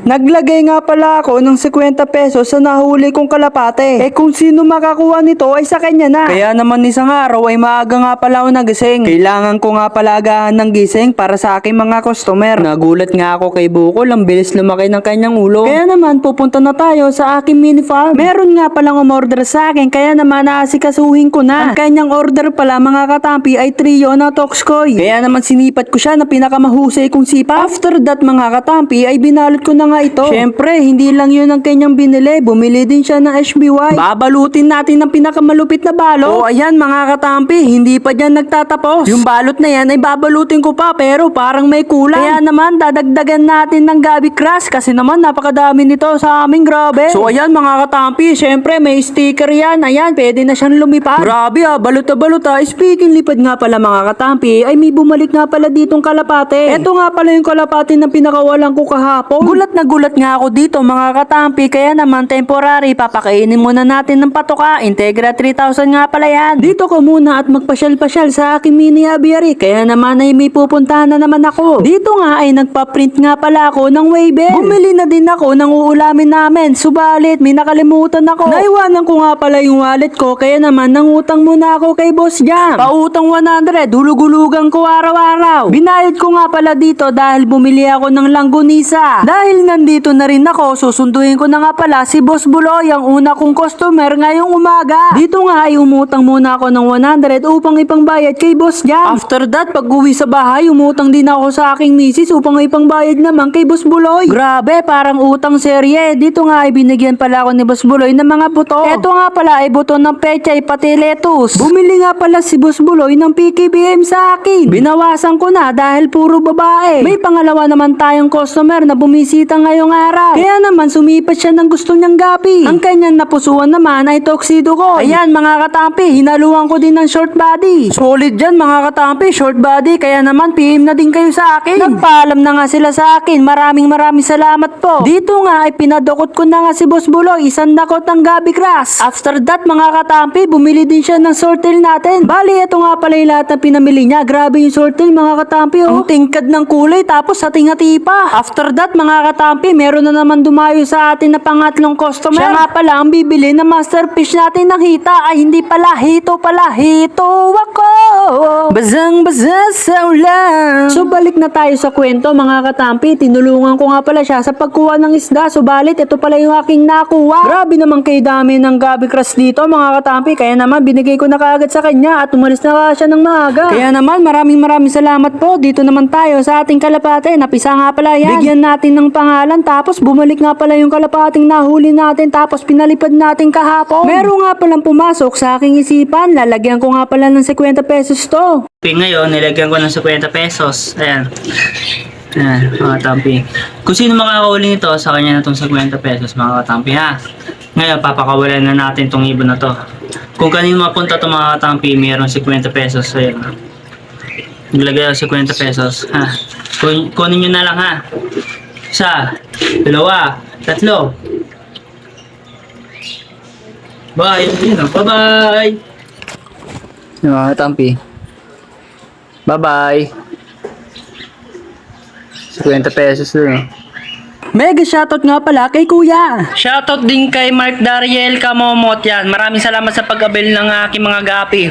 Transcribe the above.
Naglagay nga pala ako ng 50 pesos sa nahuli kong kalapate. Kung sino makakuha nito ay sa kanya na. Kaya naman isang araw ay maaga nga pala ako nagising. Kailangan ko nga pala agahan ng gising para sa aking mga customer. Nagulat nga ako kay Bukol, ang bilis lumaki ng kanyang ulo. Kaya naman pupunta na tayo sa aking mini farm. Meron nga palang umorder sa akin, kaya naman aasikasuhin ko na. Ang kanyang order pala mga katampi ay trio na Toxcoy. Kaya naman sinipat ko siya na pinakamahusay kong sipa. After that mga katampi ay binalot ko na nga ito. Syempre, hindi lang yun ang kanyang binili. Bumili din siya ng HBY. Babalutin natin ng pinakamalupit na balot. O ayan mga katampi, hindi pa dyan nagtatapos. Yung balot na yan ay babalutin ko pa pero parang may kulang. Kaya naman dadagdagan natin ng Gabi Crush kasi naman napakadami nito sa aming grabe. So ayan mga katampi, syempre may sticker yan. Ayan, pwede na siyang lumipad. Grabe balot na balot Speaking lipad nga pala mga katampi, ay may bumalik nga pala ditong kalapate. Ito nga pala yung kalapate na pinakawalan ko kahapon. Gulat na gulat nga ako dito mga katampi, kaya naman temporary papakainin muna natin ng patoka. Integra 3000 nga pala yan. Dito ko muna at magpasyal-pasyal sa aking mini aviary, kaya naman ay may pupuntahan na naman ako. Dito nga ay nagpa-print nga pala ako ng waiver. Bumili na din ako ng uulamin namin, subalit may nakalimutan ako. Naiwanan ko nga pala yung wallet ko, kaya naman nangutang muna ako kay Boss Jam. Pautang 100, hulug-hulugan ko araw-araw. Binayad ko nga pala dito dahil bumili ako ng langgunisa. Dahil nandito na rin ako, susunduin ko na nga pala si Boss Buloy, ang una kong customer ngayong umaga. Dito nga ay umutang muna ako ng 100 upang ipangbayad kay Boss Jam. After that, pag uwi sa bahay, umutang din ako sa aking misis upang ipangbayad naman kay Boss Buloy. Grabe, parang utang serye. Dito nga ay binigyan pala ako ni Boss Buloy ng mga buto. Ito nga pala ay buto ng pechay pati lettuce. Bumili nga pala si Boss Buloy ng PKBM sa akin. Binawasan ko na dahil puro babae. May pangalawa naman tayong customer na bumisita ngayong araw. Kaya naman sumipat siya ng gusto niyang gapi. Ang kanyang napusuan naman ay tuxedo ko. Ayan mga katampi, hinaluan ko din ng short body. Solid dyan mga katampi, short body. Kaya naman PM na din kayo sa akin. Nagpaalam na nga sila sa akin. Maraming salamat po. Dito nga ay pinadukot ko na nga si Boss Buloy, isang dakot ng Gabi Crush. After that mga katampi, bumili din siya ng sortel natin. Bali, ito nga pala yung lahat ng pinamili niya. Grabe yung sortel mga katampi. Ang tingkad ng kulay tapos hati-hati pa. After that mga katampi, meron na naman dumayo sa atin na pangatlong customer. Siya nga pala ang bibili ng masterpiece natin ng hita. Ay hindi pala, hito pala. Hito ako. Bazang-baza sa ulan. So balik na tayo sa kwento mga katampi. Tinulungan ko nga pala siya sa pagkuha ng isda. Subalit ito pala yung aking nakuha. Grabe naman kay dami ng Gabi Crush dito mga katampi. Kaya naman binigay ko na kaagad sa kanya at umalis na siya ng maaga. Kaya naman maraming salamat po. Dito naman tayo sa ating kalapate. Napisa nga pala yan. Bigyan natin ng pangalan tapos bumalik nga pala yung kalapating nahuli natin tapos pinalipad natin kahapon. Meron nga palang pumasok sa aking isipan. Lalagyan ko nga pala ng 50 pesos to. Ngayon, nilagyan ko ng 50 pesos. Ayan. Ayan, mga katampi. Kung sino makakahuli nito, sa kanya na itong 50 pesos, mga katampi, ha? Ngayon, papakawalan na natin itong ibon na to. Kung kanino mapunta itong mga katampi, mayroong 50 pesos. Ayan. Naglagay ako 50 pesos, ha? Kunin nyo na lang, ha? Isa, dalawa, tatlo. Bye! Bye-bye! Mga katampi. Bye-bye! 50 pesos dun. Mega shoutout nga pala kay Kuya. Shoutout din kay Mark Dariel Kamomot yan. Maraming salamat sa pag-avail ng aking mga gapi.